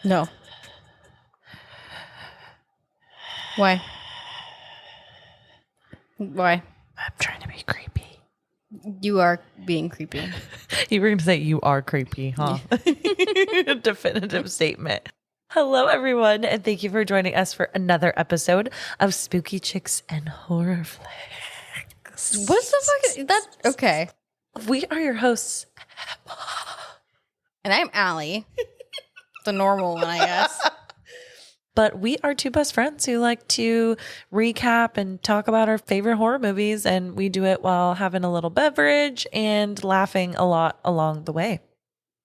No. Why? Why? I'm trying to be creepy. You are being creepy. You were going to say you are creepy, huh? Yeah. Definitive statement. Hello, everyone, and thank you for joining us for another episode of Spooky Chicks and Horror Flicks. What's the fuck? That okay. We are your hosts. And I'm Allie. The normal one, I guess. But we are two best friends who like to recap and talk about our favorite horror movies, and we do it while having a little beverage and laughing a lot along the way.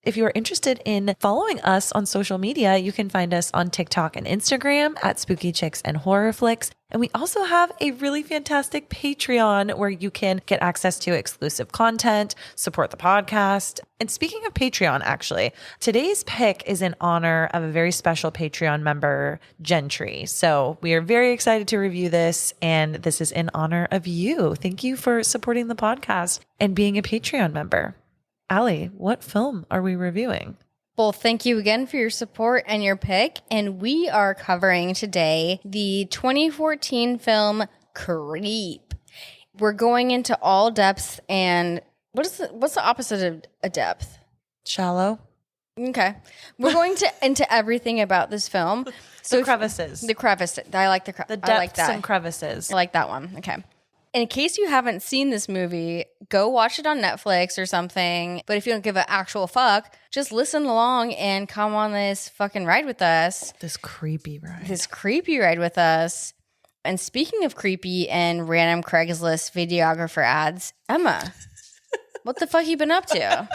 If you are interested in following us on social media, you can find us on TikTok and Instagram at Spooky Chicks and Horror Flicks. And we also have a really fantastic Patreon where you can get access to exclusive content, support the podcast. And speaking of Patreon, actually, today's pick is in honor of a very special Patreon member, Gentry. So we are very excited to review this, and this is in honor of you. Thank you for supporting the podcast and being a Patreon member. Allie, what film are we reviewing? Well, thank you again for your support and your pick. And we are covering today the 2014 film Creep. We're going into all depths, and what's the opposite of a depth? Shallow. Okay. We're going into everything about this film. So The crevices. The crevice. I like the crevice. The depths I like that. and crevices. I like that one. Okay. In case you haven't seen this movie, go watch it on Netflix or something. But if you don't give an actual fuck, just listen along and come on this fucking ride with us. This creepy ride. This creepy ride with us. And speaking of creepy and random Craigslist videographer ads, Emma, what the fuck you been up to?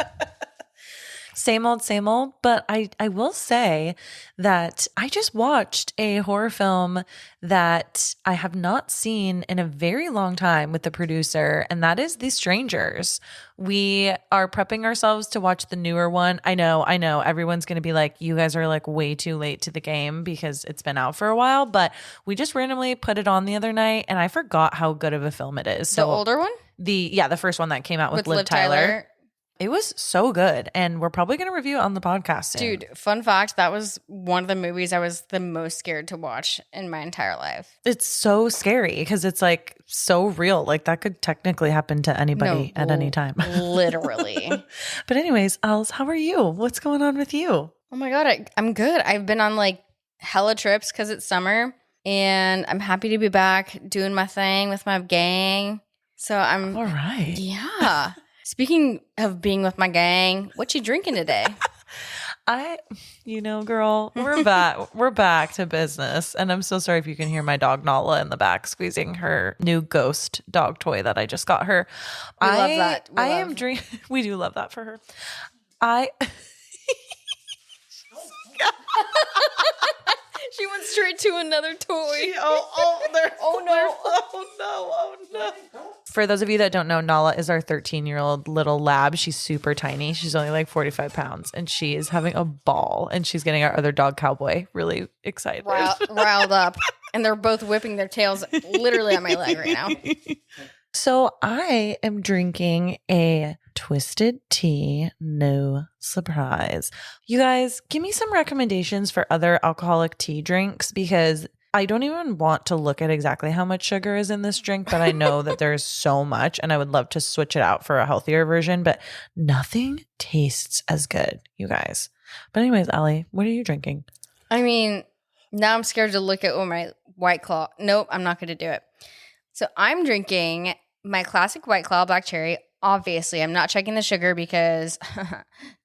Same old, but I will say that I just watched a horror film that I have not seen in a very long time with the producer, and that is The Strangers. We are prepping ourselves to watch the newer one. I know, everyone's going to be like, you guys are like way too late to the game because it's been out for a while, but we just randomly put it on the other night, and I forgot how good of a film it is. The older one? The first one that came out with Liv Tyler. It was so good, and we're probably going to review it on the podcast soon. Dude, fun fact, that was one of the movies I was the most scared to watch in my entire life. It's so scary because it's like so real. Like that could technically happen to anybody at any time. Literally. But anyways, Els, how are you? What's going on with you? Oh my God, I'm good. I've been on like hella trips because it's summer, and I'm happy to be back doing my thing with my gang. So I'm all right. Yeah. Speaking of being with my gang, what you drinking today? Girl, we're back. We're back to business. And I'm so sorry if you can hear my dog Nala in the back squeezing her new ghost dog toy that I just got her. We love that. am drinking. We do love that for her. She went straight to another toy. Oh no. For those of you that don't know, Nala is our 13-year-old little lab. She's super tiny. She's only like 45 pounds, and she is having a ball, and she's getting our other dog Cowboy really excited. Riled up. And they're both whipping their tails literally on my leg right now. So I am drinking a twisted tea, no surprise. You guys, give me some recommendations for other alcoholic tea drinks because I don't even want to look at exactly how much sugar is in this drink, but I know that there's so much and I would love to switch it out for a healthier version, but nothing tastes as good, you guys. But anyways, Allie, what are you drinking? I mean, now I'm scared to look at my White Claw. Nope, I'm not going to do it. So I'm drinking my classic White Claw Black Cherry. Obviously, I'm not checking the sugar because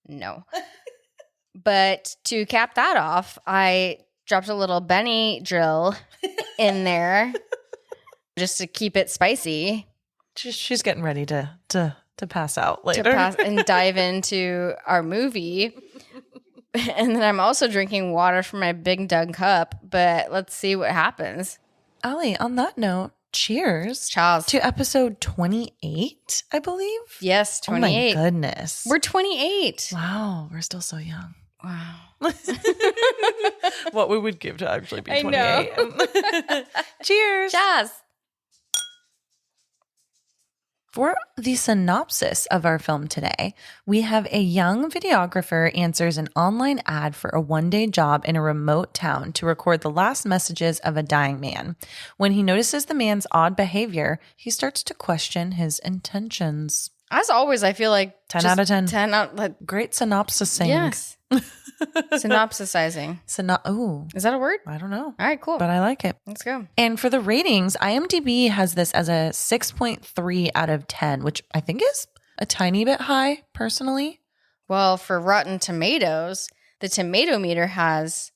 no. But to cap that off, I dropped a little Benny drill in there just to keep it spicy. She's getting ready to pass out later. And dive into our movie. And then I'm also drinking water from my Big Doug cup, but let's see what happens. Allie, on that note, cheers. Cheers. To episode 28, I believe. Yes, 28. Oh my goodness. We're 28. Wow, we're still so young. Wow. What we would give to actually be 28. I know. Cheers. Cheers. For the synopsis of our film today, we have a young videographer answers an online ad for a one-day job in a remote town to record the last messages of a dying man. When he notices the man's odd behavior, he starts to question his intentions. As always, I feel like 10 out of 10. 10 out like Great synopsising. yes. Synopsisizing. Ooh, Is that a word? I don't know. All right, cool. But I like it. Let's go. And for the ratings, IMDb has this as a 6.3 out of 10, which I think is a tiny bit high, personally. Well, for Rotten Tomatoes, the tomato meter has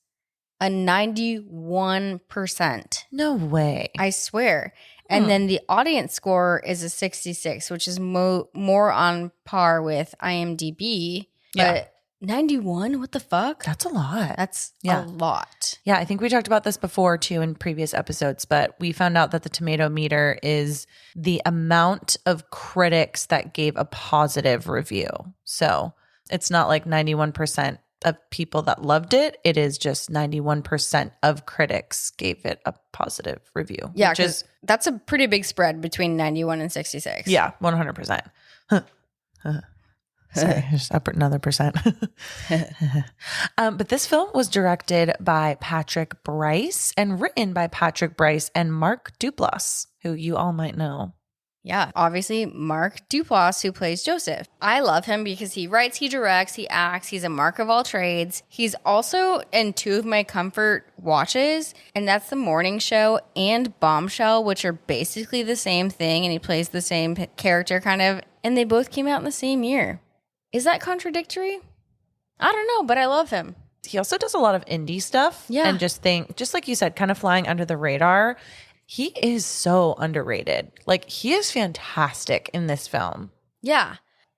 a 91%. No way. I swear. And then the audience score is a 66, which is more on par with IMDb. Yeah. But 91? What the fuck? That's a lot. That's Yeah. a lot. Yeah, I think we talked about this before too in previous episodes, but we found out that the tomato meter is the amount of critics that gave a positive review. So it's not like 91% of people that loved it. It is just 91% of critics gave it a positive review. Yeah, which is, because that's a pretty big spread between 91 and 66. yeah, 100%. Sorry, just up another percent. But this film was directed by Patrick Bryce and written by Patrick Bryce and Mark Duplass, who you all might know. Yeah, obviously Mark Duplass, who plays Joseph. I love him because he writes, he directs, he acts. He's a mark of all trades. He's also in two of my comfort watches, and that's The Morning Show and Bombshell, which are basically the same thing, and he plays the same character kind of, and they both came out in the same year. Is that contradictory? I don't know, but I love him. He also does a lot of indie stuff. Yeah. And just like you said, kind of flying under the radar. He is so underrated. Like, he is fantastic in this film. Yeah.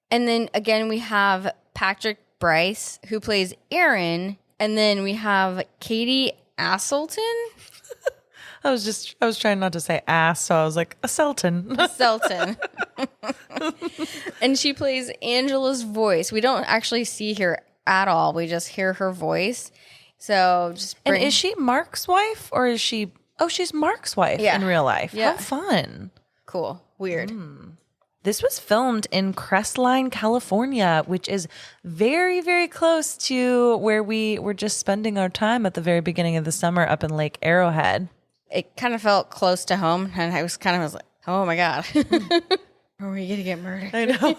And then again, we have Patrick Bryce, who plays Aaron. And then we have Katie Aselton. I was trying not to say ass, so I was like, a Selton. Selton. And she plays Angela's voice. We don't actually see her at all. We just hear her voice. So just And is she Mark's wife or is she... Oh, she's Mark's wife in real life. Yeah. How fun. Cool. Weird. This was filmed in Crestline, California, which is very, very close to where we were just spending our time at the very beginning of the summer up in Lake Arrowhead. It kind of felt close to home. And I was like, oh my God. Are we going to get murdered? I know.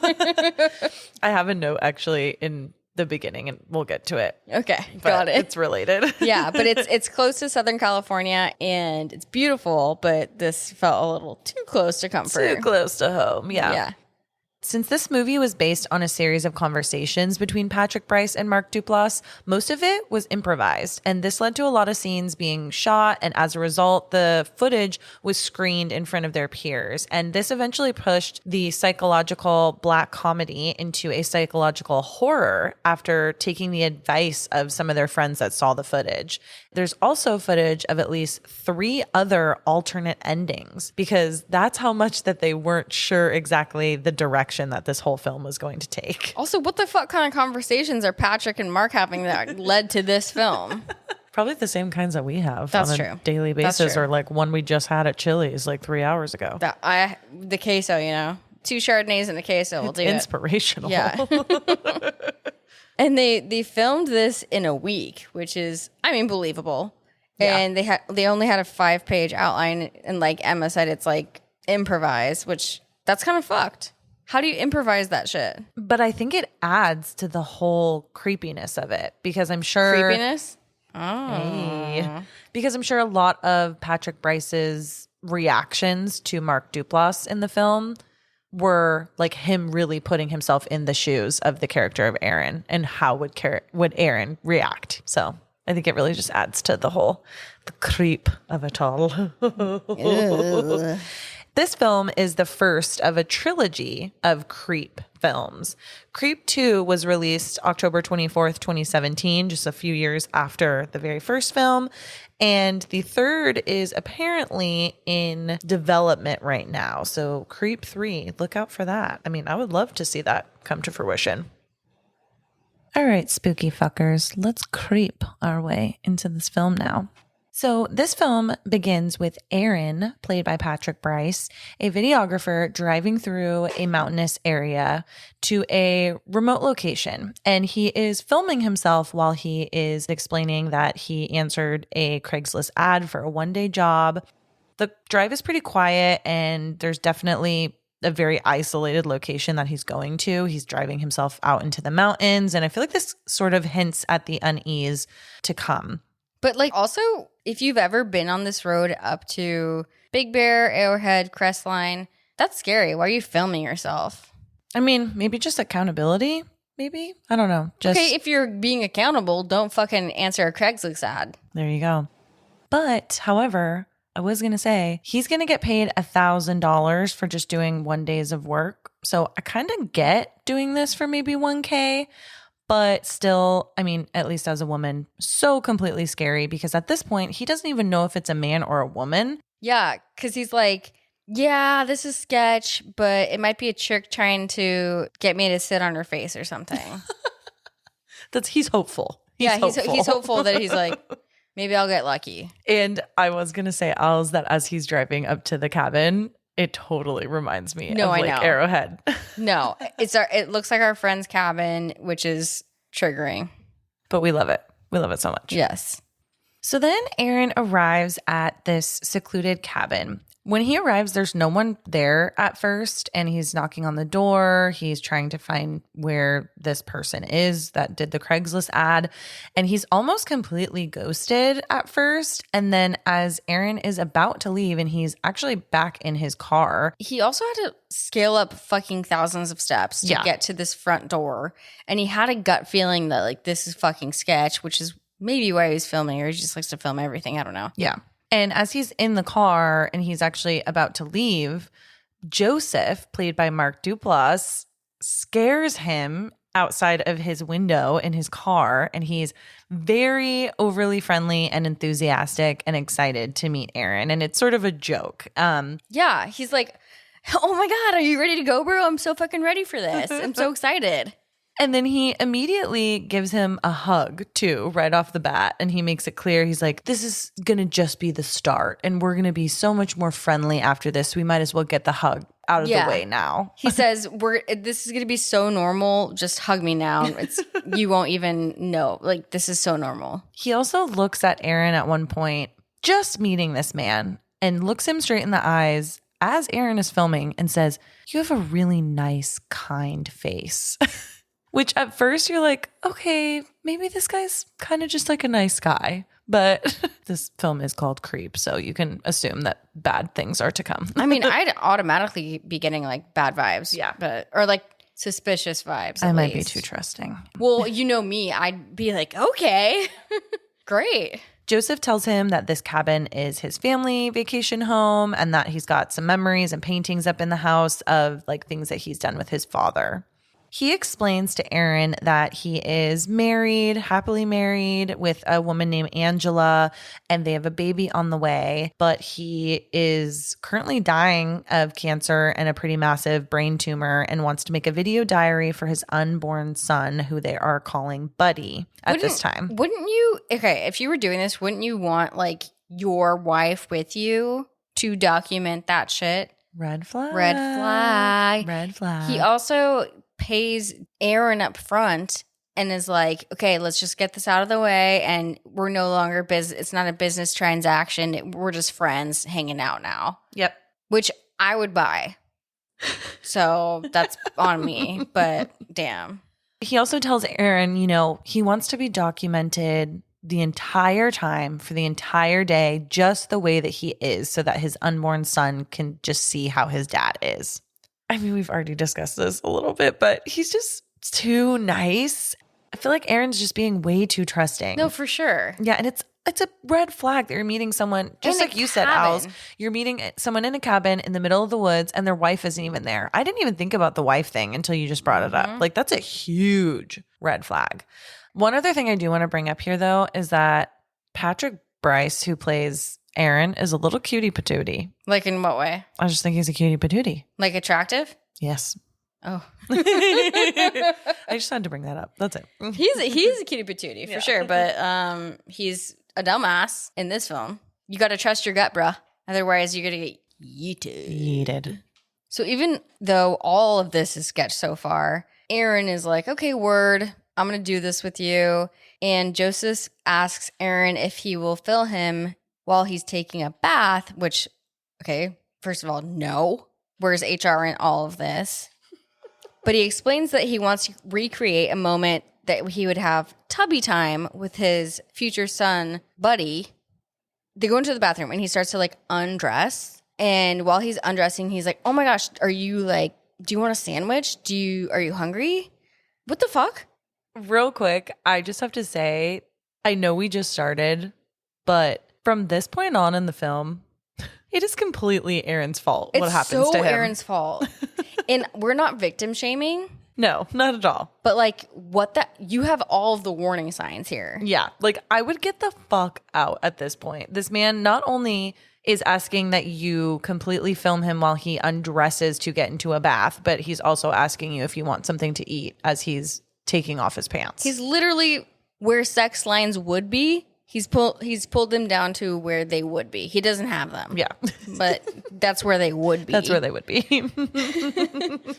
I have a note actually in the beginning and we'll get to it. Okay. But Got it. it's related. Yeah, but it's close to Southern California and it's beautiful, but this felt a little too close to comfort. Too close to home. Yeah. Yeah. Since this movie was based on a series of conversations between Patrick Bryce and Mark Duplass, most of it was improvised. And this led to a lot of scenes being shot. And as a result, the footage was screened in front of their peers. And this eventually pushed the psychological black comedy into a psychological horror after taking the advice of some of their friends that saw the footage. There's also footage of at least 3 other alternate endings because that's how much that they weren't sure exactly the direction that this whole film was going to take. Also, what the fuck kind of conversations are Patrick and Mark having that led to this film? Probably the same kinds that we have That's on a true. daily That's basis, true. or like one we just had at Chili's like 3 hours ago. The queso, 2 Chardonnays and a queso will do it. Inspirational. Yeah. And they filmed this in a week, which is, believable. Yeah. And they only had a 5-page outline, and like Emma said, it's like improvised, which that's kind of fucked. How do you improvise that shit? But I think it adds to the whole creepiness of it because I'm sure... Creepiness? Oh. Hey. Because I'm sure a lot of Patrick Bryce's reactions to Mark Duplass in the film were like him really putting himself in the shoes of the character of Aaron and how would Aaron react. So I think it really just adds to the creep of it all. This film is the first of a trilogy of Creep films. Creep 2 was released October 24th, 2017, just a few years after the very first film. And the third is apparently in development right now. So Creep 3, look out for that. I would love to see that come to fruition. All right, spooky fuckers, let's creep our way into this film now. So this film begins with Aaron, played by Patrick Bryce, a videographer driving through a mountainous area to a remote location. And he is filming himself while he is explaining that he answered a Craigslist ad for a one-day job. The drive is pretty quiet, and there's definitely a very isolated location that he's going to. He's driving himself out into the mountains, and I feel like this sort of hints at the unease to come. But like also, if you've ever been on this road up to Big Bear, Arrowhead, Crestline, that's scary. Why are you filming yourself? I mean, maybe just accountability, maybe? I don't know. Just, okay, if you're being accountable, don't fucking answer a Craigslist ad. There you go. But, however, I was going to say, he's going to get paid $1,000 for just doing 1 day of work. So I kind of get doing this for maybe $1,000. But still, I mean, at least as a woman, so completely scary because at this point, he doesn't even know if it's a man or a woman. Yeah, because he's like, yeah, this is sketch, but it might be a trick trying to get me to sit on her face or something. He's hopeful. He's hopeful that he's like, maybe I'll get lucky. And I was going to say, Al's, that as he's driving up to the cabin, it totally reminds me of like Arrowhead. No, it looks like our friend's cabin, which is triggering. But we love it. We love it so much. Yes. So then Aaron arrives at this secluded cabin. When he arrives, there's no one there at first, and he's knocking on the door. He's trying to find where this person is that did the Craigslist ad, and he's almost completely ghosted at first. And then as Aaron is about to leave and he's actually back in his car, he also had to scale up fucking thousands of steps to get to this front door, and he had a gut feeling that like this is fucking sketch, which is maybe why he's filming, or he just likes to film everything. I don't know. Yeah. And as he's in the car and he's actually about to leave, Joseph, played by Mark Duplass, scares him outside of his window in his car. And he's very overly friendly and enthusiastic and excited to meet Aaron. And it's sort of a joke. Yeah, he's like, oh my God, are you ready to go, bro? I'm so fucking ready for this. I'm so excited. And then he immediately gives him a hug too, right off the bat. And he makes it clear, he's like, this is going to just be the start. And we're going to be so much more friendly after this. We might as well get the hug out of the way now. He says, this is going to be so normal. Just hug me now. You won't even know. Like, this is so normal. He also looks at Aaron at one point, just meeting this man, and looks him straight in the eyes as Aaron is filming and says, you have a really nice, kind face. Which at first you're like, okay, maybe this guy's kind of just like a nice guy. But this film is called Creep, so you can assume that bad things are to come. I mean, I'd automatically be getting like bad vibes. Yeah. Or like suspicious vibes. I might be too trusting. Well, you know me, I'd be like, okay, great. Joseph tells him that this cabin is his family vacation home and that he's got some memories and paintings up in the house of like things that he's done with his father. He explains to Aaron that he is married, happily married with a woman named Angela, and they have a baby on the way, but he is currently dying of cancer and a pretty massive brain tumor and wants to make a video diary for his unborn son, who they are calling Buddy at this time. Wouldn't you, okay, if you were doing this, wouldn't you want like your wife with you to document that shit? Red flag. Red flag. Red flag. He also pays Aaron up front and is like, okay, let's just get this out of the way, and we're no longer it's not a business transaction. We're just friends hanging out now. Yep. Which I would buy. So that's on me, but damn. He also tells Aaron, you know, he wants to be documented the entire time for the entire day, just the way that he is, so that his unborn son can just see how his dad is. I mean, we've already discussed this a little bit, but he's just too nice. I feel like Aaron's just being way too trusting. No, for sure. Yeah, and it's a red flag that you're meeting someone, just like you said, Als, you're meeting someone in a cabin in the middle of the woods and their wife isn't even there. I didn't even think about the wife thing until you just brought it up. Like, that's a huge red flag. One other thing I do want to bring up here, though, is that Patrick Bryce, who plays Aaron, is a little cutie patootie. Like, in what way? I just think he's a cutie patootie. Like, attractive? Yes. Oh. I just had to bring that up. That's it. He's a cutie patootie for sure, but he's a dumbass in this film. You got to trust your gut, bruh. Otherwise, you're going to get yeeted. So even though all of this is sketch so far, Aaron is like, okay, word, I'm going to do this with you. And Joseph asks Aaron if he will fill him while he's taking a bath, which, okay, first of all, no. Where's HR in all of this? But he explains that he wants to recreate a moment that he would have tubby time with his future son, Buddy. They go into the bathroom and he starts to like undress. And while he's undressing, he's like, oh my gosh, are you like, do you want a sandwich? Are you hungry? What the fuck? Real quick, I just have to say, I know we just started, but from this point on in the film, it is completely Aaron's fault what happens to him. It's so Aaron's fault. And we're not victim shaming. No, not at all. But like, you have all of the warning signs here. Yeah, like I would get the fuck out at this point. This man not only is asking that you completely film him while he undresses to get into a bath, but he's also asking you if you want something to eat as he's taking off his pants. He's literally where sex lines would be. He's pulled them down to where they would be. He doesn't have them. Yeah. But that's where they would be. That's where they would be.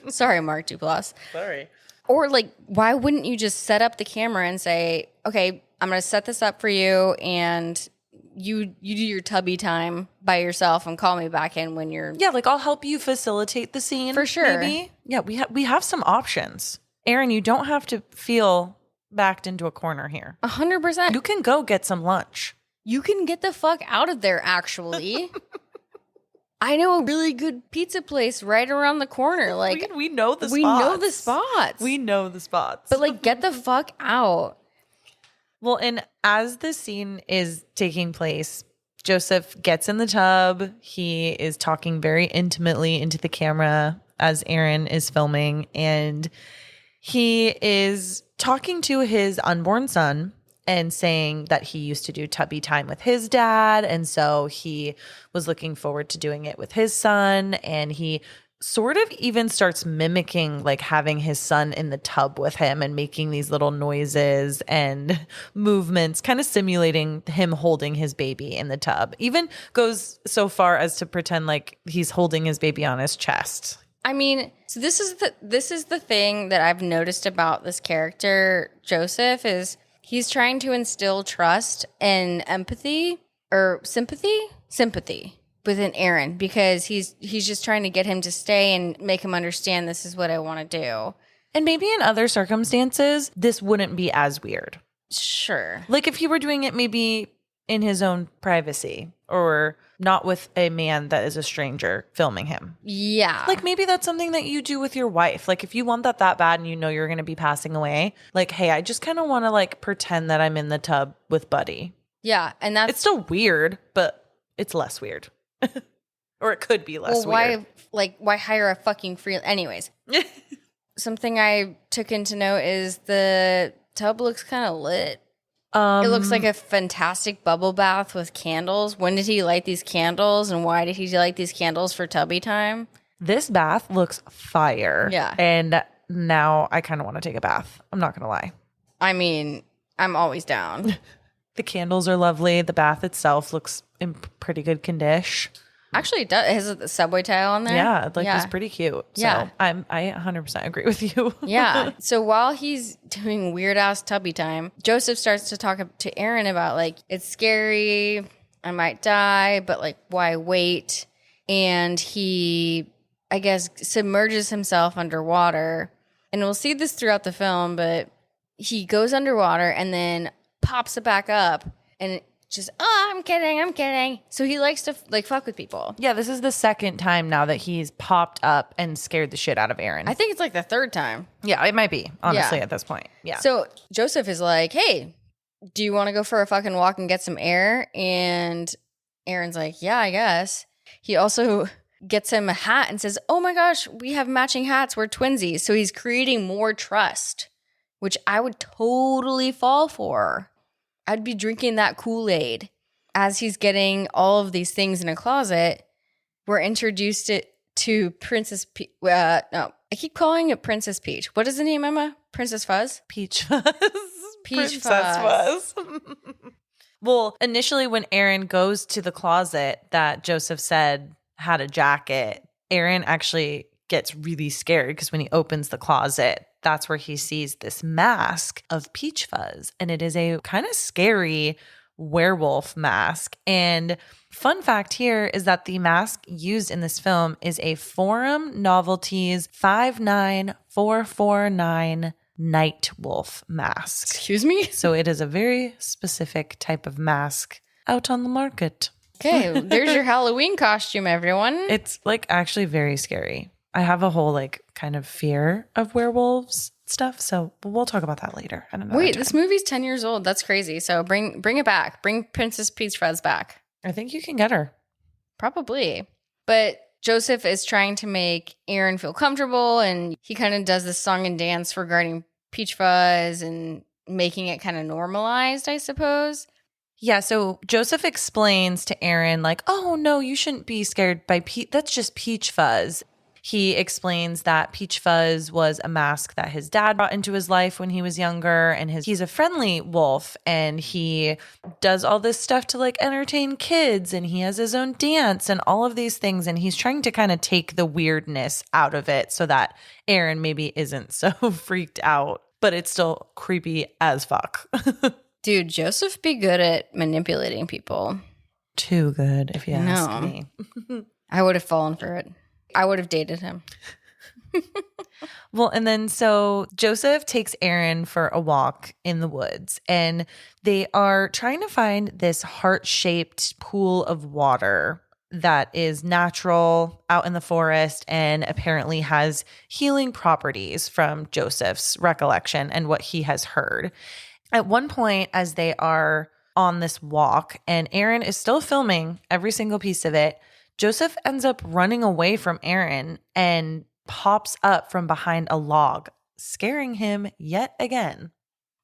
Sorry, Mark Duplass. Sorry. Or like, why wouldn't you just set up the camera and say, okay, I'm going to set this up for you and you do your tubby time by yourself and call me back in when you're... Yeah, like I'll help you facilitate the scene. For sure. Maybe. Yeah, we have some options. Aaron, you don't have to feel backed into a corner here. 100%. You can go get some lunch. You can get the fuck out of there, actually. I know a really good pizza place right around the corner. Like we know the spots. We know the spots. We know the spots. But like, get the fuck out. Well, and as this scene is taking place, Joseph gets in the tub. He is talking very intimately into the camera as Aaron is filming, and he is talking to his unborn son and saying that he used to do tubby time with his dad. And so he was looking forward to doing it with his son. And he sort of even starts mimicking like having his son in the tub with him and making these little noises and movements, kind of simulating him holding his baby in the tub. Even goes so far as to pretend like he's holding his baby on his chest. I mean, so this is the thing that I've noticed about this character, Joseph, is he's trying to instill trust and empathy or sympathy within Aaron, because he's just trying to get him to stay and make him understand this is what I want to do. And maybe in other circumstances, this wouldn't be as weird. Sure. Like if he were doing it maybe in his own privacy or not with a man that is a stranger filming him. Yeah. Like maybe that's something that you do with your wife. Like if you want that bad and you know you're going to be passing away, like, hey, I just kind of want to like pretend that I'm in the tub with Buddy. Yeah. And it's still weird, but it's less weird. Or it could be less weird. Why hire a fucking anyways. Something I took into note is the tub looks kind of lit. It looks like a fantastic bubble bath with candles. When did he light these candles, and why did he light these candles for tubby time? This bath looks fire. Yeah. And now I kind of want to take a bath. I'm not going to lie. I mean, I'm always down. The candles are lovely. The bath itself looks in pretty good condition. Actually, it does. It has a subway tile on there. Yeah, it's pretty cute. So yeah. I 100% agree with you. Yeah. So while he's doing weird ass tubby time, Joseph starts to talk to Aaron about like, it's scary, I might die, but like, why wait? And he, I guess, submerges himself underwater. And we'll see this throughout the film, but he goes underwater and then pops it back up and just, I'm kidding. So he likes to like fuck with people. Yeah, this is the second time now that he's popped up and scared the shit out of Aaron. I think it's like the third time. Yeah, it might be, honestly, at this point. Yeah. So Joseph is like, hey, do you want to go for a fucking walk and get some air? And Aaron's like, yeah, I guess. He also gets him a hat and says, oh my gosh, we have matching hats. We're twinsies. So he's creating more trust, which I would totally fall for. I'd be drinking that Kool-Aid. As he's getting all of these things in a closet, we're introduced to Princess Peach. No, I keep calling it Princess Peach. What is the name, Emma? Princess Fuzz? Peachfuzz. Peachfuzz. Well, initially when Aaron goes to the closet that Joseph said had a jacket, Aaron actually gets really scared because when he opens the closet, that's where he sees this mask of Peachfuzz. And it is a kind of scary werewolf mask. And fun fact here is that the mask used in this film is a Forum Novelties 59449 night wolf mask. Excuse me? So it is a very specific type of mask out on the market. Okay, there's your Halloween costume, everyone. It's like actually very scary. I have a whole like kind of fear of werewolves stuff, so we'll talk about that later. Wait, this movie's 10 years old. That's crazy. So bring it back. Bring Princess Peachfuzz back. I think you can get her. Probably. But Joseph is trying to make Aaron feel comfortable, and he kind of does this song and dance regarding Peachfuzz and making it kind of normalized, I suppose. Yeah, so Joseph explains to Aaron like, oh no, you shouldn't be scared by that's just Peachfuzz. He explains that Peachfuzz was a mask that his dad brought into his life when he was younger, and he's a friendly wolf, and he does all this stuff to like entertain kids, and he has his own dance and all of these things, and he's trying to kind of take the weirdness out of it so that Aaron maybe isn't so freaked out, but it's still creepy as fuck. Dude, Joseph be good at manipulating people. Too good, if you ask me. I would have fallen for it. I would have dated him. Well, and then so Joseph takes Aaron for a walk in the woods, and they are trying to find this heart-shaped pool of water that is natural out in the forest and apparently has healing properties from Joseph's recollection and what he has heard. At one point, as they are on this walk, and Aaron is still filming every single piece of it, Joseph ends up running away from Aaron and pops up from behind a log, scaring him yet again.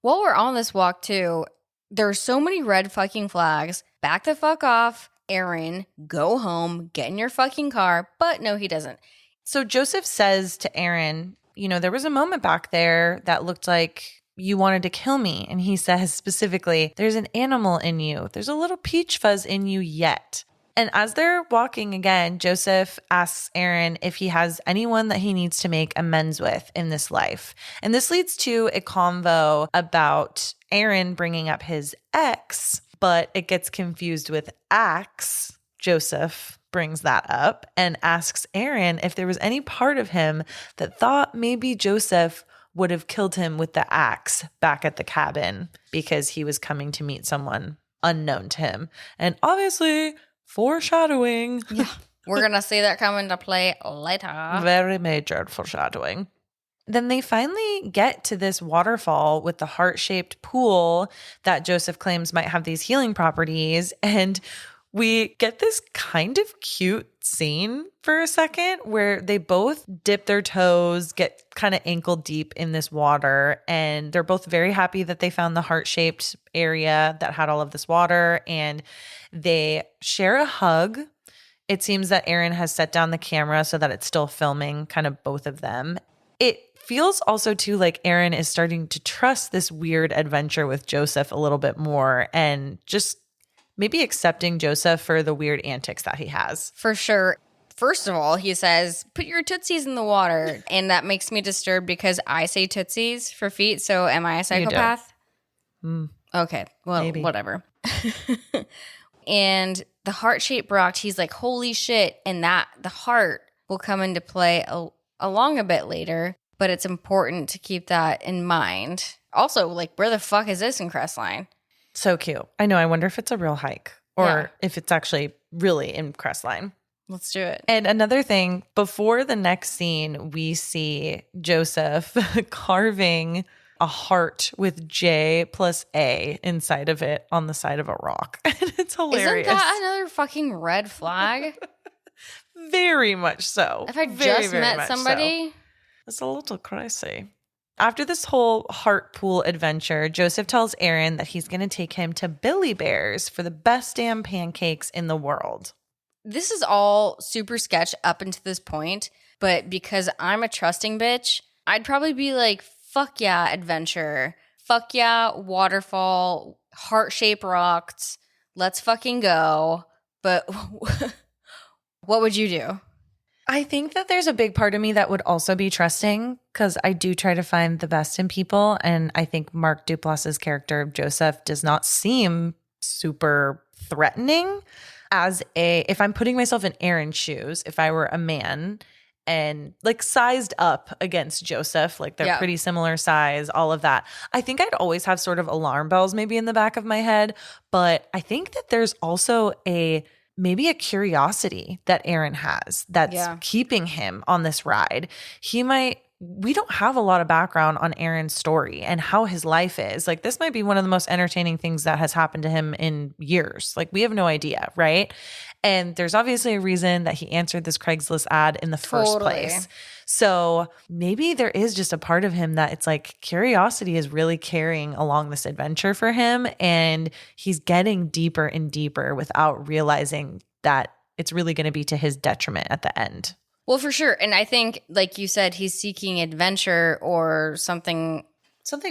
While we're on this walk, too, there are so many red fucking flags. Back the fuck off, Aaron. Go home. Get in your fucking car. But no, he doesn't. So Joseph says to Aaron, you know, there was a moment back there that looked like you wanted to kill me. And he says specifically, there's an animal in you. There's a little Peachfuzz in you yet. And as they're walking again, Joseph asks Aaron if he has anyone that he needs to make amends with in this life. And this leads to a convo about Aaron bringing up his ex, but it gets confused with axe. Joseph brings that up and asks Aaron if there was any part of him that thought maybe Joseph would have killed him with the axe back at the cabin because he was coming to meet someone unknown to him. And obviously, foreshadowing. Yeah. We're going to see that come into play later. Very major foreshadowing. Then they finally get to this waterfall with the heart-shaped pool that Joseph claims might have these healing properties. And we get this kind of cute scene for a second where they both dip their toes, get kind of ankle deep in this water. And they're both very happy that they found the heart-shaped area that had all of this water. And they share a hug. It seems that Aaron has set down the camera so that it's still filming kind of both of them. It feels also too like Aaron is starting to trust this weird adventure with Joseph a little bit more and just maybe accepting Joseph for the weird antics that he has. For sure. First of all, he says, put your tootsies in the water. And that makes me disturbed because I say tootsies for feet. So am I a psychopath? Okay. Well, maybe. Whatever. And the heart-shaped rock, he's like, holy shit. And that the heart will come into play along a bit later. But it's important to keep that in mind. Also, like, where the fuck is this in Crestline? So cute. I know. I wonder if it's a real hike or if it's actually really in Crestline. Let's do it. And another thing, before the next scene, we see Joseph carving a heart with J plus A inside of it on the side of a rock. And it's hilarious. Isn't that another fucking red flag? Very much so. If I just met somebody. So. It's a little crazy. After this whole heart pool adventure, Joseph tells Aaron that he's going to take him to Billy Bear's for the best damn pancakes in the world. This is all super sketch up until this point, but because I'm a trusting bitch, I'd probably be like, fuck yeah, adventure. Fuck yeah, waterfall. heart-shaped rocks. Let's fucking go. But what would you do? I think that there's a big part of me that would also be trusting because I do try to find the best in people. And I think Mark Duplass's character of Joseph does not seem super threatening if I'm putting myself in Aaron's shoes, if I were a man and like sized up against Joseph, like they're pretty similar size, all of that. I think I'd always have sort of alarm bells maybe in the back of my head. But I think that there's also maybe a curiosity that Aaron has that's keeping him on this ride. We don't have a lot of background on Aaron's story and how his life is. Like this might be one of the most entertaining things that has happened to him in years. Like we have no idea, right? And there's obviously a reason that he answered this Craigslist ad in the first place. So maybe there is just a part of him that it's like curiosity is really carrying along this adventure for him. And he's getting deeper and deeper without realizing that it's really going to be to his detriment at the end. Well, for sure. And I think, like you said, he's seeking adventure or something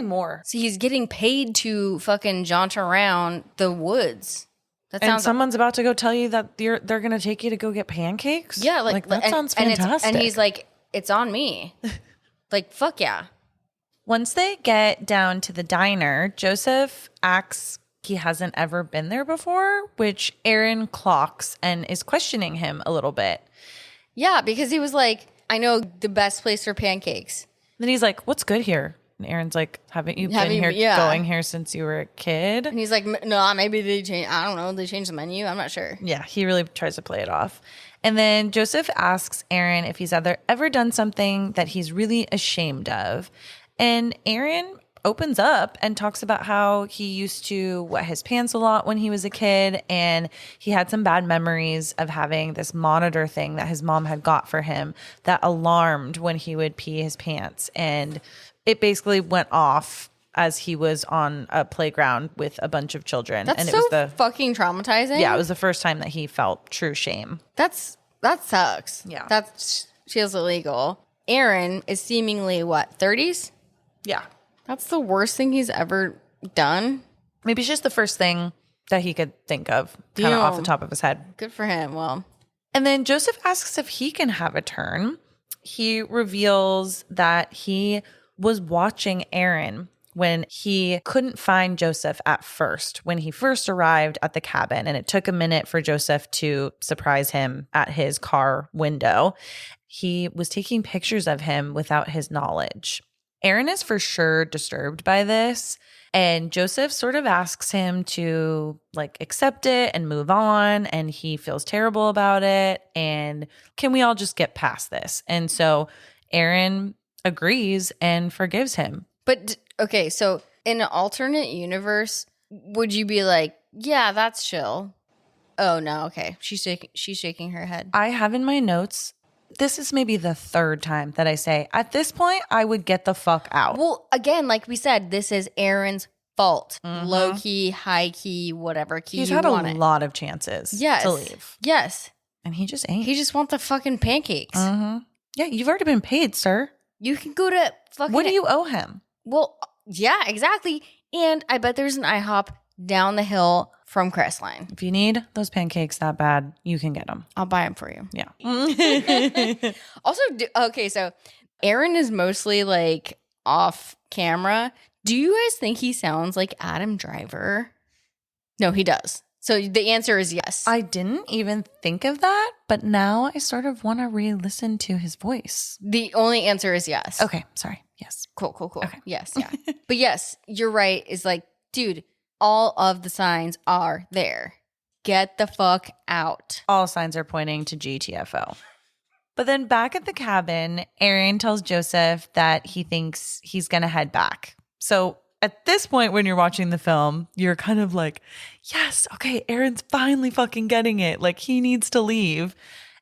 more. So he's getting paid to fucking jaunt around the woods. And someone's about to go tell you that they're going to take you to go get pancakes? Yeah. That sounds fantastic. And he's like, it's on me. Like, fuck yeah. Once they get down to the diner, Joseph acts he hasn't ever been there before, which Aaron clocks and is questioning him a little bit. Yeah, because he was like, I know the best place for pancakes. Then he's like, what's good here? And Aaron's like, haven't you been here, going here since you were a kid? And he's like, no, maybe they changed. I don't know. They changed the menu. I'm not sure. Yeah, he really tries to play it off. And then Joseph asks Aaron if he's ever done something that he's really ashamed of. And Aaron opens up and talks about how he used to wet his pants a lot when he was a kid, and he had some bad memories of having this monitor thing that his mom had got for him that alarmed when he would pee his pants, and it basically went off as he was on a playground with a bunch of children. That's and it so was fucking traumatizing. Yeah, it was the first time that he felt true shame. That sucks. Yeah. That feels illegal. Aaron is seemingly what, 30s? Yeah. That's the worst thing he's ever done. Maybe it's just the first thing that he could think of, kind of off the top of his head. Good for him. Well. And then Joseph asks if he can have a turn. He reveals that he was watching Aaron when he couldn't find Joseph at first, when he first arrived at the cabin. And it took a minute for Joseph to surprise him at his car window. He was taking pictures of him without his knowledge. Aaron is for sure disturbed by this, and Joseph sort of asks him to accept it and move on, and he feels terrible about it, and can we all just get past this? And so Aaron agrees and forgives him. But okay, so in an alternate universe, would you be like, yeah, that's chill? Oh no, okay. She's shaking her head. I have in my notes, this is maybe the third time that I say, at this point, I would get the fuck out. Well, again, like we said, this is Aaron's fault. Low key, high key, whatever key He's you had want a it. lot of chances to leave. Yes. And he just ain't. He just wants the fucking pancakes. Yeah, you've already been paid, sir. You can go to fucking... What do you owe him? Well, yeah, exactly. And I bet there's an IHOP down the hill from Crestline. If you need those pancakes that bad, you can get them. I'll buy them for you. Yeah. Also, okay, so Aaron is mostly off camera. Do you guys think he sounds like Adam Driver? No, he does. So the answer is yes. I didn't even think of that, but now I sort of want to re-listen to his voice. The only answer is yes. Okay, sorry. Yes. Cool. Okay. Yes, yeah. But yes, you're right. Is dude, all of the signs are there. Get the fuck out. All signs are pointing to GTFO. But then back at the cabin, Aaron tells Joseph that he thinks he's going to head back. So at this point, when you're watching the film, you're kind of like, yes, okay, Aaron's finally fucking getting it. He needs to leave.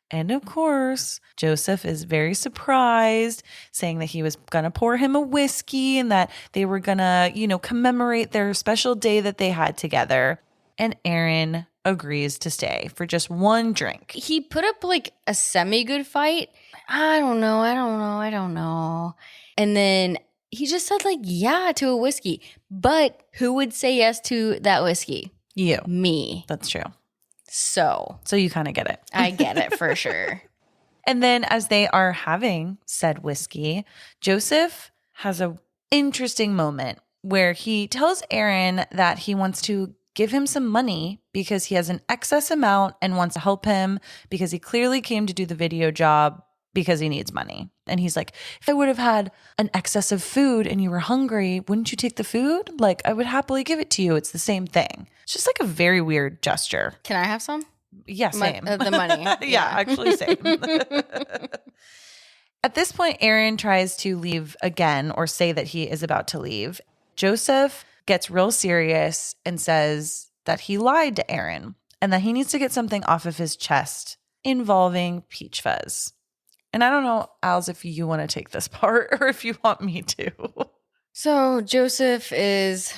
And of course, Joseph is very surprised, saying that he was going to pour him a whiskey and that they were going to, commemorate their special day that they had together. And Aaron agrees to stay for just one drink. He put up a semi-good fight. I don't know. And then he just said like, yeah, to a whiskey. But who would say yes to that whiskey? You. Me. That's true. So you kind of get it. I get it for sure. And then as they are having said whiskey, Joseph has a interesting moment where he tells Aaron that he wants to give him some money because he has an excess amount and wants to help him because he clearly came to do the video job because he needs money. And he's like, if I would have had an excess of food and you were hungry, wouldn't you take the food? Like, I would happily give it to you. It's the same thing. It's just like a very weird gesture. Can I have some? Yeah, same. The money. Yeah, actually same. At this point, Aaron tries to leave again or say that he is about to leave. Joseph gets real serious and says that he lied to Aaron and that he needs to get something off of his chest involving Peachfuzz. And I don't know, Als, if you want to take this part or if you want me to. So Joseph is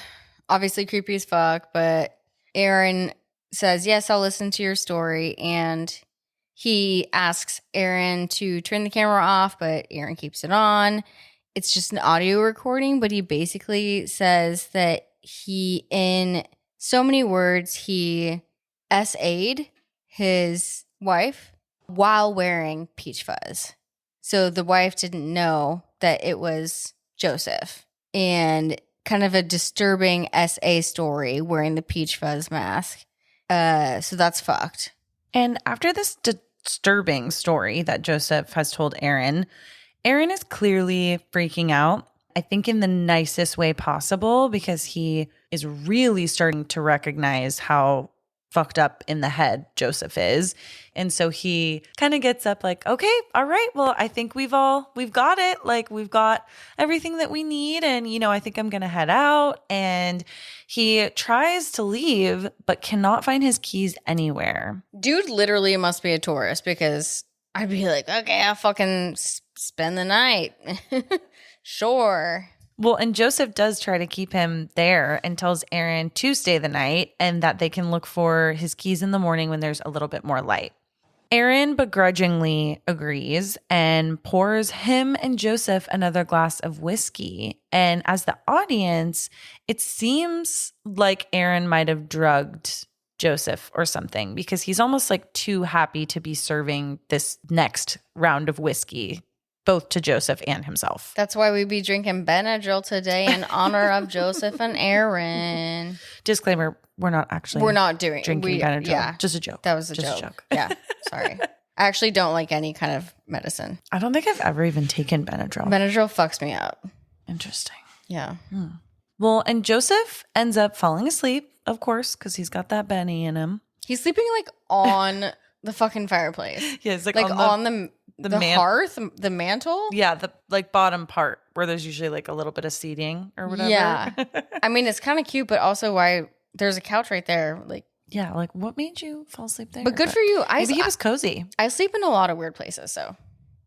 obviously creepy as fuck, but Aaron says, yes, I'll listen to your story. And he asks Aaron to turn the camera off, but Aaron keeps it on. It's just an audio recording, but he basically says that he, in so many words, he SA'd his wife while wearing Peachfuzz. So the wife didn't know that it was Joseph. And kind of a disturbing SA story wearing the Peachfuzz mask. So that's fucked. And after this disturbing story that Joseph has told Aaron, Aaron is clearly freaking out. I think in the nicest way possible because he is really starting to recognize how fucked up in the head Joseph is. And so he kind of gets up like, okay, all right, well, I think we've got it. Like we've got everything that we need. And, I think I'm going to head out. And he tries to leave, but cannot find his keys anywhere. Dude literally must be a tourist because I'd be like, okay, I'll fucking spend the night. Sure. Well, and Joseph does try to keep him there and tells Aaron to stay the night and that they can look for his keys in the morning when there's a little bit more light. Aaron begrudgingly agrees and pours him and Joseph another glass of whiskey. And as the audience, it seems like Aaron might have drugged Joseph or something because he's almost like too happy to be serving this next round of whiskey both to Joseph and himself. That's why we be drinking Benadryl today in honor of Joseph and Aaron. Disclaimer, we're not drinking Benadryl. Yeah. Just a joke. That was a joke. Yeah. Sorry. I actually don't like any kind of medicine. I don't think I've ever even taken Benadryl. Benadryl fucks me up. Interesting. Yeah. Well, and Joseph ends up falling asleep, of course, because he's got that Benny in him. He's sleeping like on the fucking fireplace. Yeah, it's like on the hearth, the mantle. Yeah, the like bottom part where there's usually like a little bit of seating or whatever. Yeah. I mean, it's kind of cute, but also why there's a couch right there. Like, yeah, like what made you fall asleep there? But good for you. Maybe he was cozy. I sleep in a lot of weird places, so.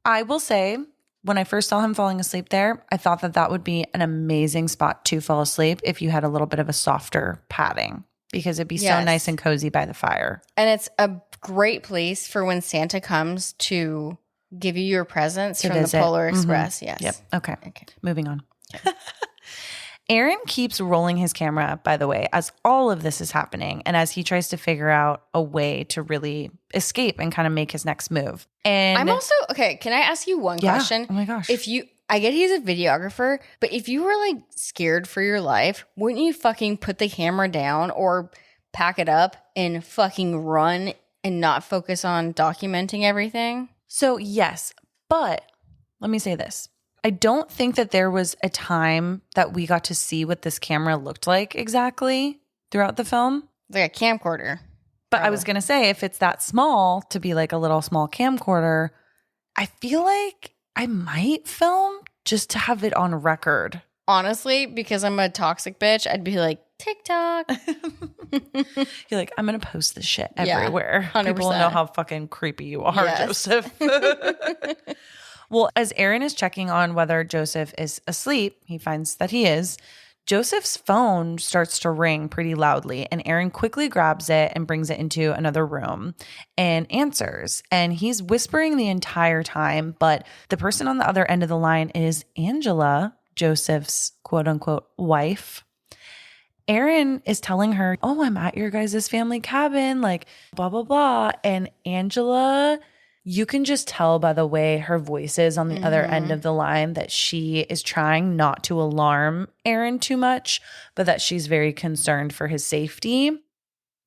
I will say, when I first saw him falling asleep there, I thought that would be an amazing spot to fall asleep if you had a little bit of a softer padding because it'd be so nice and cozy by the fire. And it's a great place for when Santa comes to give you your presents from the Polar Express. Mm-hmm. Yes. Yep. Okay. Moving on. Aaron keeps rolling his camera, by the way, as all of this is happening and as he tries to figure out a way to really escape and kind of make his next move. And I'm also, okay, can I ask you one question? Oh my gosh. I get he's a videographer, but if you were like scared for your life, wouldn't you fucking put the camera down or pack it up and fucking run and not focus on documenting everything? So yes, but let me say this. I don't think that there was a time that we got to see what this camera looked like exactly throughout the film. Like a camcorder. But I was going to say, if it's that small to be like a little small camcorder, I feel like I might film just to have it on record. Honestly, because I'm a toxic bitch, I'd be like, TikTok. You're like, I'm going to post this shit everywhere. 100%. People know how fucking creepy you are, Joseph. Well, as Aaron is checking on whether Joseph is asleep, he finds that he is. Joseph's phone starts to ring pretty loudly, and Aaron quickly grabs it and brings it into another room and answers. And he's whispering the entire time, but the person on the other end of the line is Angela, Joseph's quote unquote wife, Aaron is telling her, oh, I'm at your guys' family cabin, like blah, blah, blah. And Angela, you can just tell by the way her voice is on the other end of the line that she is trying not to alarm Aaron too much, but that she's very concerned for his safety.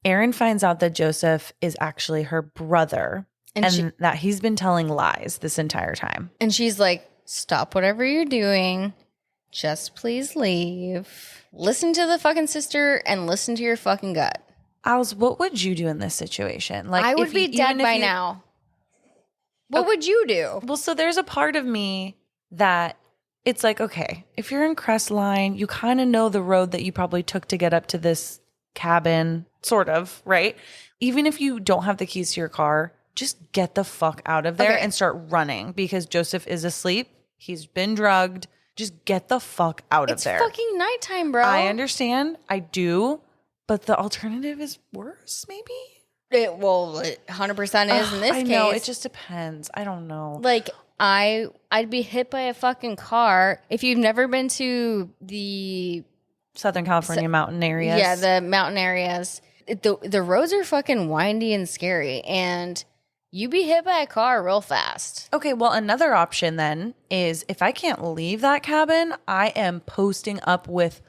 Aaron finds out that Joseph is actually her brother and that he's been telling lies this entire time. And she's like, stop whatever you're doing. Just please leave. Listen to the fucking sister and listen to your fucking gut. Als, what would you do in this situation? Like, I would be dead by now. What would you do? Well, so there's a part of me that it's like, okay, if you're in Crestline, you kind of know the road that you probably took to get up to this cabin, sort of, right? Even if you don't have the keys to your car, just get the fuck out of there and start running because Joseph is asleep. He's been drugged. Just get the fuck out of there. It's fucking nighttime, bro. I understand. I do. But the alternative is worse, maybe? It 100% is in this case. I know. It just depends. I don't know. Like, I'd be hit by a fucking car. If you've never been to the Southern California mountain areas. Yeah, the mountain areas. The roads are fucking windy and scary, and you be hit by a car real fast. Okay, well, another option then is if I can't leave that cabin, I am posting up with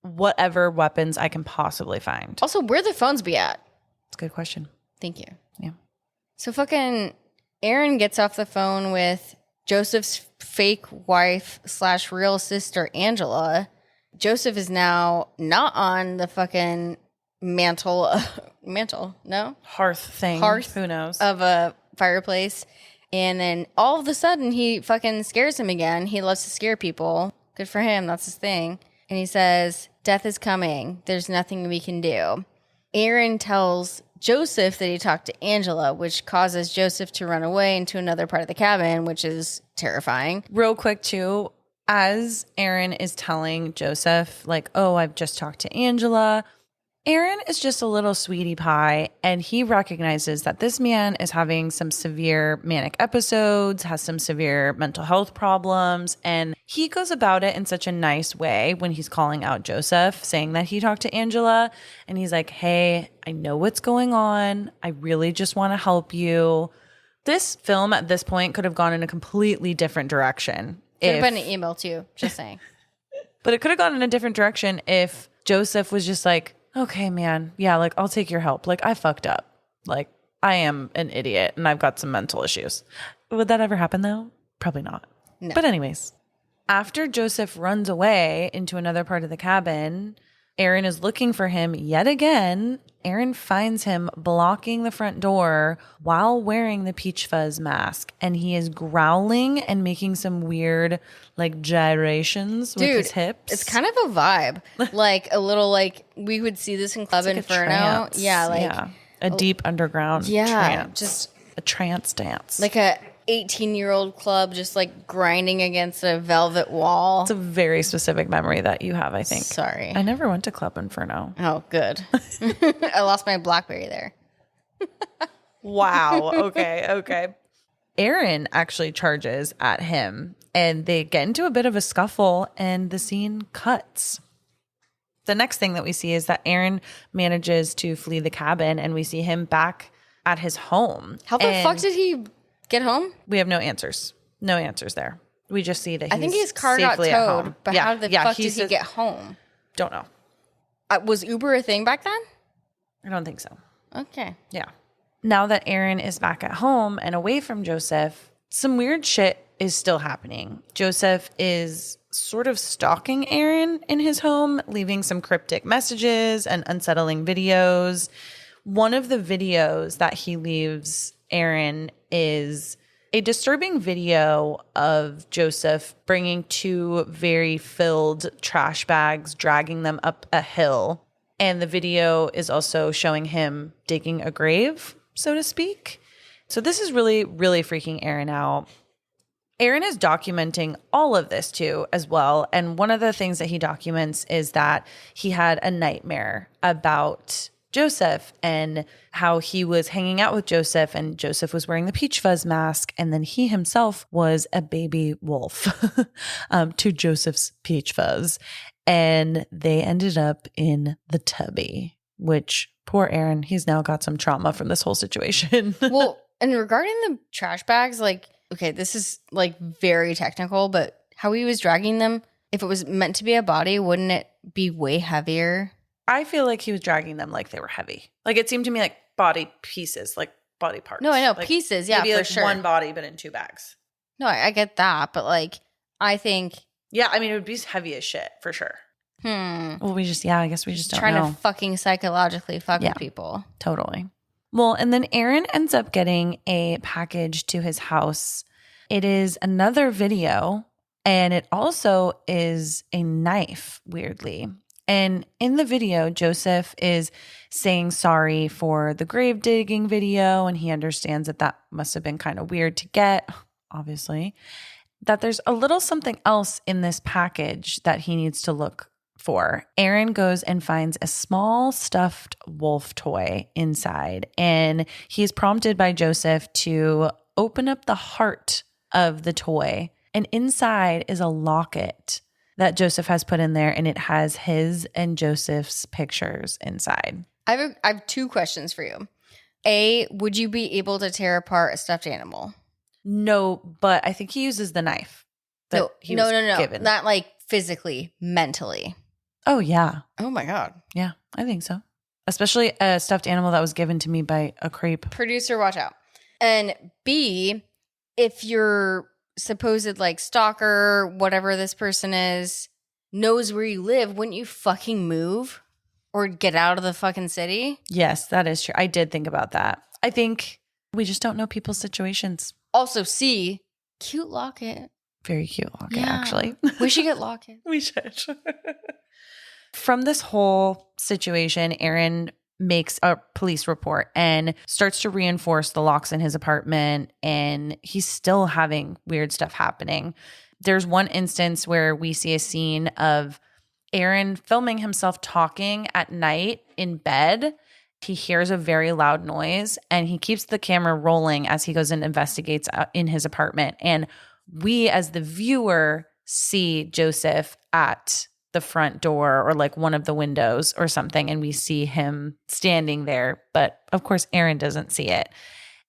whatever weapons I can possibly find. Also, where the phones be at? That's a good question. Thank you. Yeah. So fucking Aaron gets off the phone with Joseph's fake wife / real sister, Angela. Joseph is now not on the fucking mantle, no? Hearth thing. Who knows? Of a fireplace. And then all of a sudden, he fucking scares him again. He loves to scare people. Good for him. That's his thing. And he says, death is coming. There's nothing we can do. Aaron tells Joseph that he talked to Angela, which causes Joseph to run away into another part of the cabin, which is terrifying. Real quick, too, as Aaron is telling Joseph, like, oh, I've just talked to Angela, Aaron is just a little sweetie pie, and he recognizes that this man is having some severe manic episodes, has some severe mental health problems, and he goes about it in such a nice way when he's calling out Joseph, saying that he talked to Angela, and he's like, hey, I know what's going on. I really just want to help you. This film at this point could have gone in a completely different direction. Could have been an email too, just saying. But it could have gone in a different direction if Joseph was just like, okay, man. Yeah, like, I'll take your help. Like, I fucked up. Like, I am an idiot and I've got some mental issues. Would that ever happen, though? Probably not. No. But anyways, after Joseph runs away into another part of the cabin, Aaron is looking for him yet again. Aaron finds him blocking the front door while wearing the Peachfuzz mask. And he is growling and making some weird, like, gyrations with his hips. It's kind of a vibe. Like, a little, like, we would see this in Club Inferno. Yeah, like. A deep underground trance. Just a trance dance. Like a 18-year-old club just, like, grinding against a velvet wall. It's a very specific memory that you have, I think. Sorry. I never went to Club Inferno. Oh, good. I lost my BlackBerry there. Wow. Okay. Aaron actually charges at him, and they get into a bit of a scuffle, and the scene cuts. The next thing that we see is that Aaron manages to flee the cabin, and we see him back at his home. How the fuck did he get home? We have no answers. No answers there. We just see that I think his car got towed, but how the fuck did he get home? Don't know. Was Uber a thing back then? I don't think so. Okay. Yeah. Now that Aaron is back at home and away from Joseph, some weird shit is still happening. Joseph is sort of stalking Aaron in his home, leaving some cryptic messages and unsettling videos. One of the videos that he leaves Aaron is a disturbing video of Joseph bringing two very filled trash bags, dragging them up a hill. And the video is also showing him digging a grave, so to speak. So this is really, really freaking Aaron out. Aaron is documenting all of this too as well. And one of the things that he documents is that he had a nightmare about Joseph and how he was hanging out with Joseph, and Joseph was wearing the Peachfuzz mask, and then he himself was a baby wolf to Joseph's Peachfuzz. And they ended up in the tubby, which poor Aaron, he's now got some trauma from this whole situation. Well, and regarding the trash bags, like, okay, this is like very technical, but how he was dragging them, if it was meant to be a body, wouldn't it be way heavier? I feel like he was dragging them like they were heavy. Like it seemed to me like body pieces, like body parts. No, I know. Like Pieces, yeah, maybe for like sure. one body, but in 2 bags. No, I get that, but like, I think. Yeah, I mean, it would be heavy as shit for sure. Well, I guess we just don't trying know. to fucking psychologically fuck with people. Totally. Well, and then Aaron ends up getting a package to his house. It is another video, and it also is a knife, weirdly. And in the video, Joseph is saying sorry for the grave digging video, and he understands that that must have been kind of weird to get, obviously, that there's a little something else in this package that he needs to look for. Aaron goes and finds a small stuffed wolf toy inside, and he's prompted by Joseph to open up the heart of the toy, and inside is a locket that Joseph has put in there, and it has his and Joseph's pictures inside. I have 2 questions for you. A, would you be able to tear apart a stuffed animal? No, but I think he uses the knife. No. Given. Not like physically, mentally. Oh, yeah. Oh my God. Yeah, I think so. Especially a stuffed animal that was given to me by a creep. Producer, watch out. And B, if your supposed like stalker, whatever this person is, knows where you live, wouldn't you fucking move or get out of the fucking city? Yes, that is true. I did think about that. I think we just don't know people's situations. Also, C, cute locket. Very cute locket, actually. We should get locket. We should. From this whole situation, Aaron makes a police report and starts to reinforce the locks in his apartment, and he's still having weird stuff happening. There's one instance where we see a scene of Aaron filming himself talking at night in bed. He hears a very loud noise, and he keeps the camera rolling as he goes and investigates in his apartment. And we, as the viewer, see Joseph at the front door or like one of the windows or something, and we see him standing there. But of course, Aaron doesn't see it.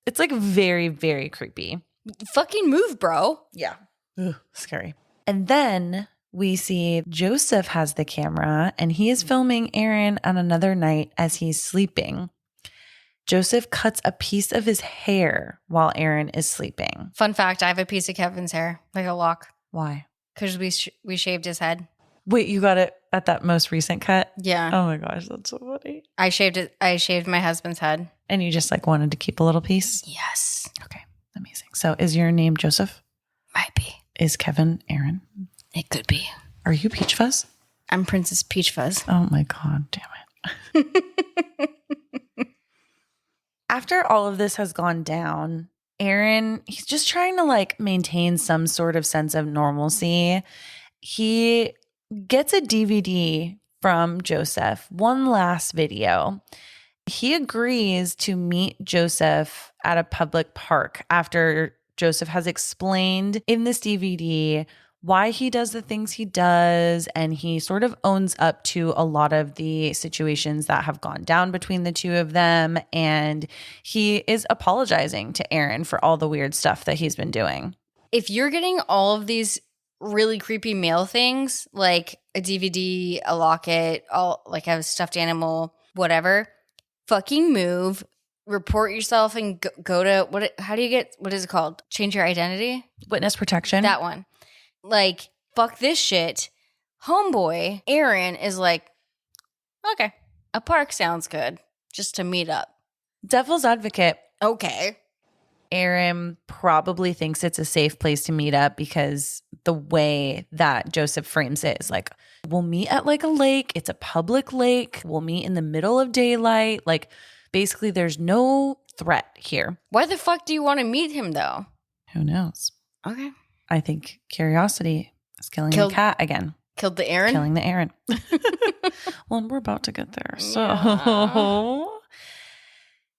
It's like very, very creepy. Fucking move, bro. Yeah. Ugh, scary. And then we see Joseph has the camera, and he is filming Aaron on another night as he's sleeping. Joseph cuts a piece of his hair while Aaron is sleeping. Fun fact, I have a piece of Kevin's hair, like a lock. Why? Because we shaved his head. Wait, you got it at that most recent cut? Yeah. Oh my gosh, that's so funny. I shaved my husband's head. And you just like wanted to keep a little piece? Yes. Okay, amazing. So is your name Joseph? Might be. Is Kevin Aaron? It could be. Are you Peachfuzz? I'm Princess Peachfuzz. Oh my God, damn it. After all of this has gone down, Aaron, he's just trying to like maintain some sort of sense of normalcy. He gets a DVD from Joseph, one last video. He agrees to meet Joseph at a public park after Joseph has explained in this DVD why he does the things he does, and he sort of owns up to a lot of the situations that have gone down between the two of them, and he is apologizing to Aaron for all the weird stuff that he's been doing. If you're getting all of these really creepy mail things, like a DVD, a locket, all like a stuffed animal, whatever, fucking move, report yourself, and go to what is it called? Change your identity? Witness protection. That one. Like, fuck this shit. Homeboy, Aaron, is like, okay, a park sounds good just to meet up. Devil's advocate. Okay. Aaron probably thinks it's a safe place to meet up because the way that Joseph frames it is like, we'll meet at like a lake. It's a public lake. We'll meet in the middle of daylight. Like, basically, there's no threat here. Why the fuck do you want to meet him, though? Who knows? Okay. I think curiosity is killing the cat again. Killed the Aaron? Killing the Aaron. Well, and we're about to get there.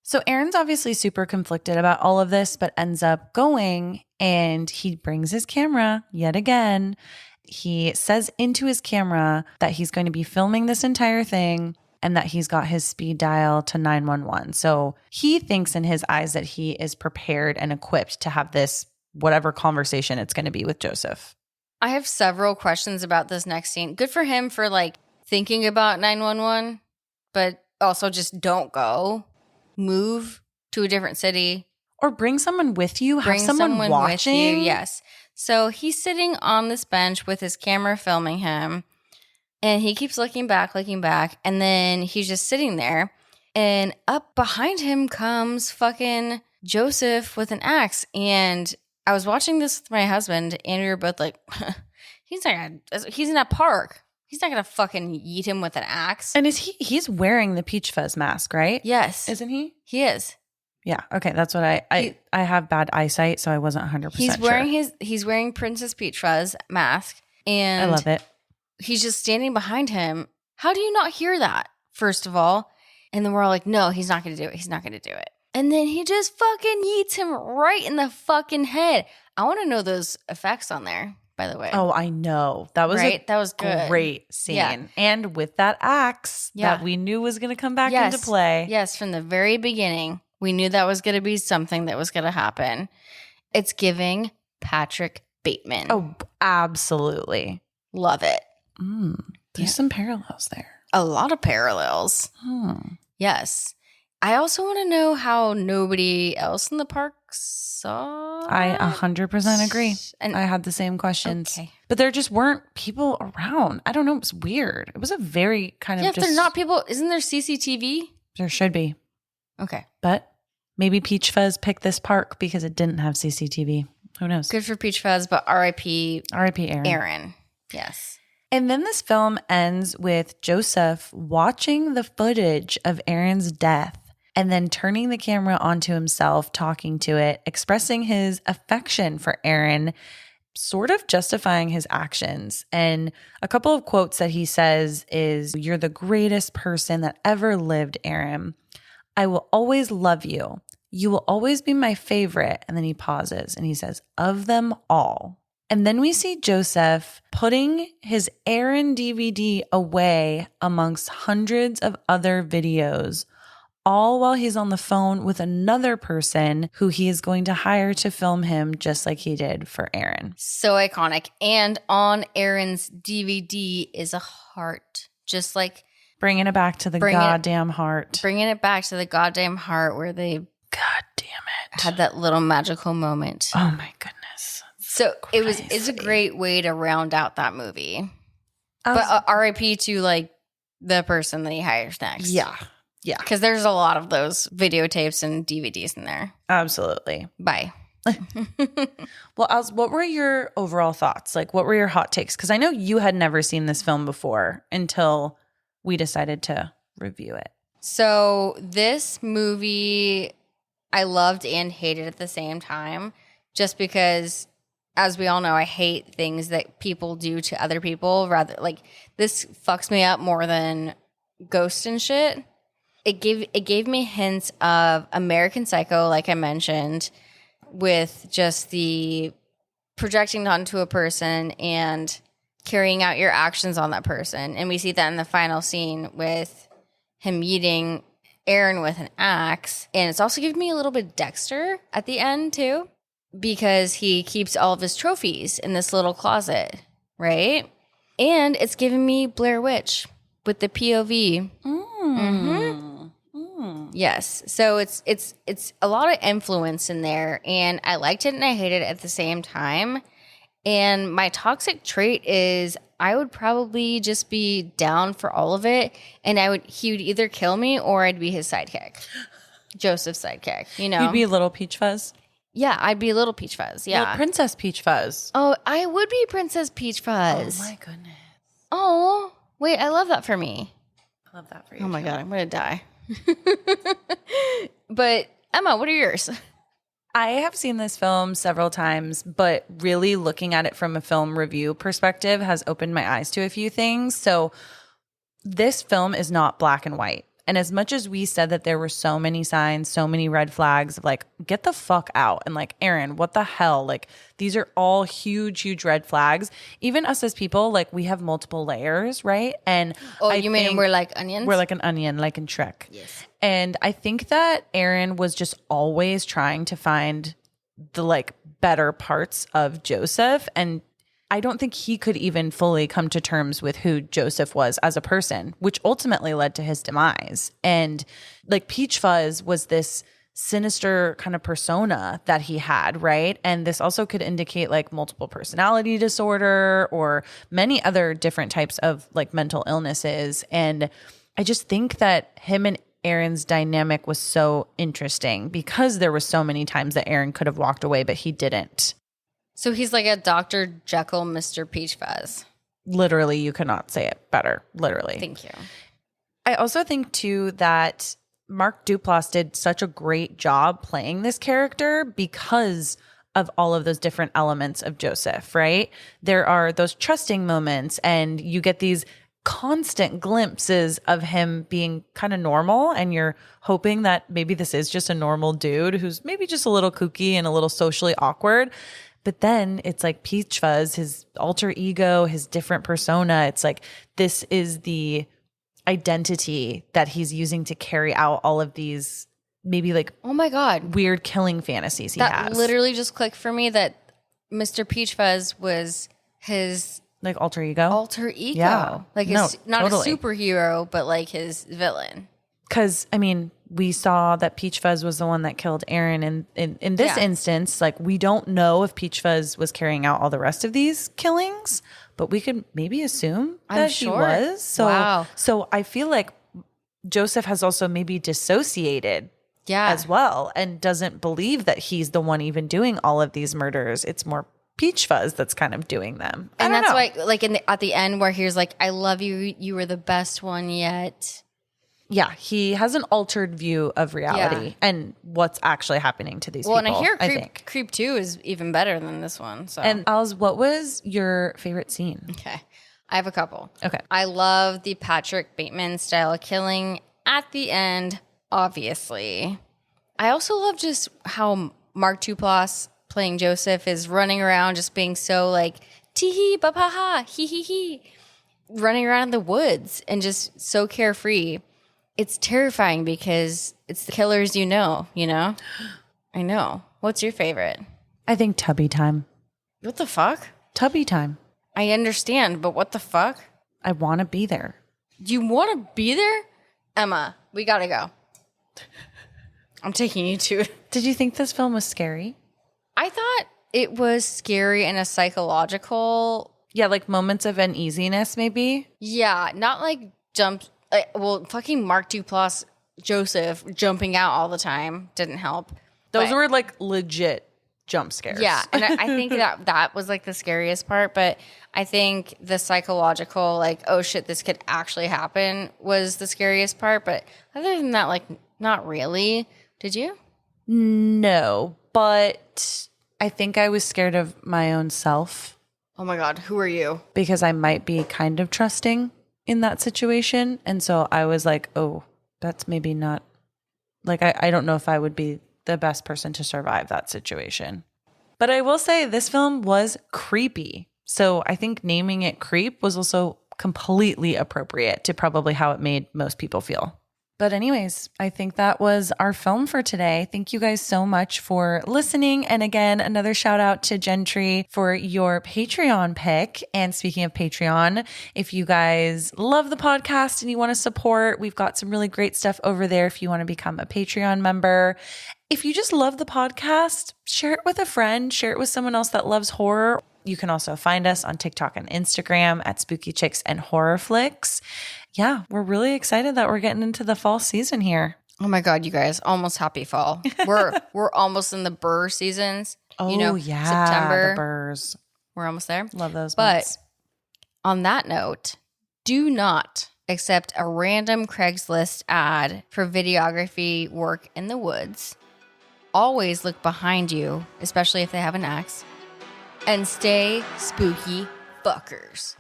So Aaron's obviously super conflicted about all of this, but ends up going and he brings his camera yet again. He says into his camera that he's going to be filming this entire thing and that he's got his speed dial to 911. So he thinks in his eyes that he is prepared and equipped to have this whatever conversation it's going to be with Joseph. I have several questions about this next scene. Good for him for like thinking about 911, but also just don't go. Move to a different city. Or bring someone with you. Have someone watching. With you. Yes. So he's sitting on this bench with his camera filming him. And he keeps looking back. And then he's just sitting there. And up behind him comes fucking Joseph with an axe. And I was watching this with my husband. And we were both like, he's in a park. He's not going to fucking yeet him with an axe. And he's wearing the Peachfuzz mask, right? Yes. Isn't he? He is. Yeah. Okay. That's what I have bad eyesight, so I wasn't 100% sure. He's wearing Princess Peachfuzz mask. And I love it. He's just standing behind him. How do you not hear that, first of all? And then we're all like, no, he's not going to do it. He's not going to do it. And then he just fucking yeets him right in the fucking head. I want to know those effects on there. By the way. Oh, I know. That was right? That was good. Great scene. Yeah. And with that axe that we knew was going to come back into play. Yes, from the very beginning, we knew that was going to be something that was going to happen. It's giving Patrick Bateman. Oh, absolutely. Love it. There's some parallels there. A lot of parallels. Yes. I also want to know how nobody else in the park saw. I 100% agree. And I had the same questions. Okay. But there just weren't people around. I don't know. It was weird. It was a very kind of if there's not people, isn't there CCTV? There should be. Okay. But maybe Peachfuzz picked this park because it didn't have CCTV. Who knows? Good for Peachfuzz, but R.I.P. Aaron. Yes. And then this film ends with Joseph watching the footage of Aaron's death and then turning the camera onto himself, talking to it, expressing his affection for Aaron, sort of justifying his actions. And a couple of quotes that he says is, "You're the greatest person that ever lived, Aaron. I will always love you. You will always be my favorite." And then he pauses and he says, "Of them all." And then we see Joseph putting his Aaron DVD away amongst hundreds of other videos, all while he's on the phone with another person who he is going to hire to film him just like he did for Aaron. So iconic. And on Aaron's DVD is a heart, just like bringing it back to the goddamn heart. Bringing it back to the goddamn heart where they God damn it. Had that little magical moment. Oh my goodness. So it's a great way to round out that movie. But RIP to like the person that he hires next. Yeah. Yeah. Because there's a lot of those videotapes and DVDs in there. Absolutely. Bye. Well, what were your overall thoughts? Like, what were your hot takes? Because I know you had never seen this film before until we decided to review it. So this movie I loved and hated at the same time, just because, as we all know, I hate things that people do to other people. Rather, like, this fucks me up more than ghosts and shit. It gave me hints of American Psycho, like I mentioned, with just the projecting onto a person and carrying out your actions on that person. And we see that in the final scene with him yeeting Aaron with an axe. And it's also giving me a little bit Dexter at the end, too, because he keeps all of his trophies in this little closet, right? And it's giving me Blair Witch with the POV. Yes. So it's a lot of influence in there, and I liked it and I hated it at the same time. And my toxic trait is I would probably just be down for all of it, and he would either kill me or I'd be his sidekick. Joseph's sidekick, you know. You'd be a little Peachfuzz? Yeah, I'd be a little Peachfuzz. Yeah. Well, Princess Peachfuzz. Oh, I would be Princess Peachfuzz. Oh my goodness. Oh, wait, I love that for me. I love that for you. Oh my God, I'm going to die. But Emma, what are yours? I have seen this film several times, but really looking at it from a film review perspective has opened my eyes to a few things. So this film is not black and white. And as much as we said that there were so many signs, so many red flags of like, get the fuck out. And like, Aaron, what the hell? Like, these are all huge, huge red flags. Even us as people, like, we have multiple layers, right? And you mean we're like onions? We're like an onion, like in Shrek. Yes. And I think that Aaron was just always trying to find the like better parts of Joseph. And I don't think he could even fully come to terms with who Joseph was as a person, which ultimately led to his demise. And like Peachfuzz was this sinister kind of persona that he had, right? And this also could indicate like multiple personality disorder or many other different types of like mental illnesses. And I just think that him and Aaron's dynamic was so interesting because there were so many times that Aaron could have walked away, but he didn't. So he's like a Dr. Jekyll, Mr. Peachfuzz. Literally, you could not say it better. Literally. Thank you. I also think, too, that Mark Duplass did such a great job playing this character because of all of those different elements of Joseph, right? There are those trusting moments, and you get these constant glimpses of him being kind of normal, and you're hoping that maybe this is just a normal dude who's maybe just a little kooky and a little socially awkward. But then it's like Peachfuzz, his alter ego, his different persona. It's like this is the identity that he's using to carry out all of these maybe like oh my God, weird killing fantasies he has. That literally just clicked for me that Mr. Peachfuzz was his like alter ego. Alter ego. Yeah. Like his, not totally. A superhero, but like his villain. Because, I mean, we saw that Peachfuzz was the one that killed Aaron. And in this instance, like, we don't know if Peachfuzz was carrying out all the rest of these killings, but we could maybe assume that he was. So I feel like Joseph has also maybe dissociated as well and doesn't believe that he's the one even doing all of these murders. It's more Peachfuzz that's kind of doing them. And that's why, like, at the end where he was like, I love you. You were the best one yet. Yeah, he has an altered view of reality and what's actually happening to these people. Well, and I hear Creep 2 is even better than this one. So. And Alice, what was your favorite scene? Okay. I have a couple. Okay. I love the Patrick Bateman style killing at the end, obviously. I also love just how Mark Duplass playing Joseph is running around just being so like, tee-hee, ba-pa-ha, hee-hee-hee, running around in the woods and just so carefree. It's terrifying because it's the killers you know? I know. What's your favorite? I think Tubby Time. What the fuck? Tubby Time. I understand, but what the fuck? I want to be there. You want to be there? Emma, we gotta go. I'm taking you to it. Did you think this film was scary? I thought it was scary in a psychological... Yeah, like moments of uneasiness maybe? Yeah, not like fucking Mark Duplass, Joseph, jumping out all the time didn't help. Those were like legit jump scares. Yeah, and I think that was like the scariest part, but I think the psychological, like, oh shit, this could actually happen was the scariest part. But other than that, like, not really. Did you? No, but I think I was scared of my own self. Oh my God, who are you? Because I might be kind of trusting in that situation. And so I was like, oh, that's maybe not, like, I don't know if I would be the best person to survive that situation. But I will say this film was creepy. So I think naming it Creep was also completely appropriate to probably how it made most people feel. But anyways, I think that was our film for today. Thank you guys so much for listening. And again, another shout out to Gentry for your Patreon pick. And speaking of Patreon, if you guys love the podcast and you want to support, we've got some really great stuff over there if you want to become a Patreon member. If you just love the podcast, share it with a friend, share it with someone else that loves horror. You can also find us on TikTok and Instagram at Spooky Chicks and Horror Flicks. Yeah, we're really excited that we're getting into the fall season here. Oh my God, you guys, almost happy fall. We're almost in the burr seasons. Oh, September. The burrs. We're almost there. Love those months. But on that note, do not accept a random Craigslist ad for videography work in the woods. always look behind you, especially if they have an axe, and stay spooky fuckers.